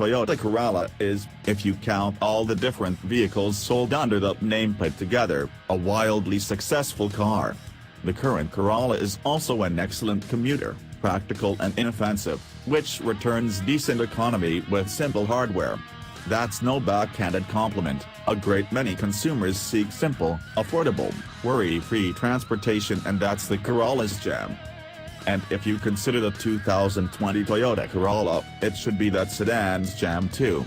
Toyota Corolla is, if you count all the different vehicles sold under the nameplate together, a wildly successful car. The current Corolla is also an excellent commuter, practical and inoffensive, which returns decent economy with simple hardware. That's no backhanded compliment. A great many consumers seek simple, affordable, worry-free transportation, and that's the Corolla's jam. And if you consider the 2020 Toyota Corolla, it should be that sedan's jam too.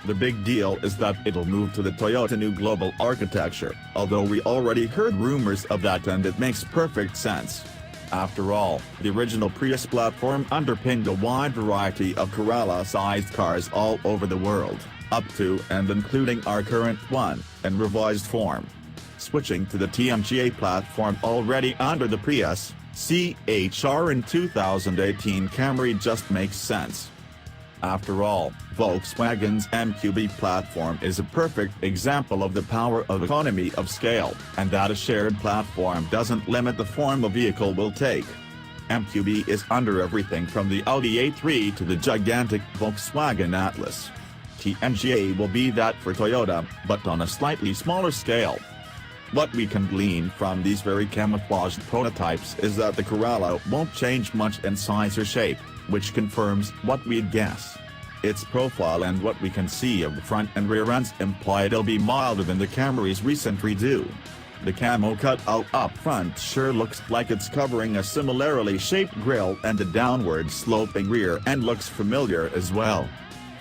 The big deal is that it'll move to the Toyota new global architecture, although we already heard rumors of that, and it makes perfect sense. After all, the original Prius platform underpinned a wide variety of Corolla-sized cars all over the world, up to and including our current one, in revised form. Switching to the TMGA platform already under the Prius, CHR in 2018 Camry just makes sense. After all, Volkswagen's MQB platform is a perfect example of the power of economy of scale, and that a shared platform doesn't limit the form a vehicle will take. MQB is under everything from the Audi A3 to the gigantic Volkswagen Atlas. TMGA will be that for Toyota, but on a slightly smaller scale. What we can glean from these very camouflaged prototypes is that the Corolla won't change much in size or shape, which confirms what we'd guess. Its profile and what we can see of the front and rear ends imply it'll be milder than the Camry's recent redo. The camo cutout up front sure looks like it's covering a similarly shaped grille, and the downward sloping rear end looks familiar as well.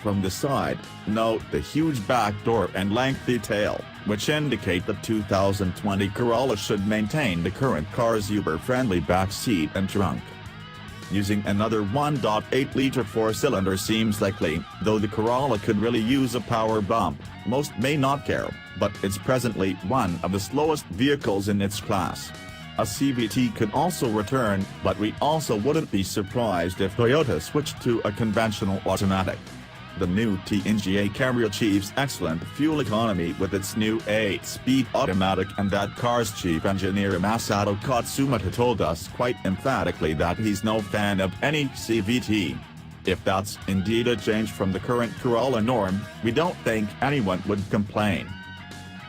From the side, note the huge back door and lengthy tail, which indicate the 2020 Corolla should maintain the current car's uber-friendly back seat and trunk. Using another 1.8-liter four-cylinder seems likely, though the Corolla could really use a power bump. Most may not care, but it's presently one of the slowest vehicles in its class. A CVT could also return, but we also wouldn't be surprised if Toyota switched to a conventional automatic. The new TNGA Camry achieves excellent fuel economy with its new 8-speed automatic, and that car's chief engineer Masato Katsumata told us quite emphatically that he's no fan of any CVT. If that's indeed a change from the current Corolla norm, we don't think anyone would complain.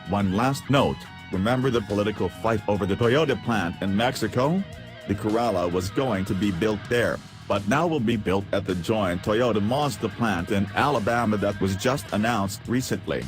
One last note, remember the political fight over the Toyota plant in Mexico? The Corolla was going to be built there, but now will be built at the joint Toyota Mazda plant in Alabama that was just announced recently.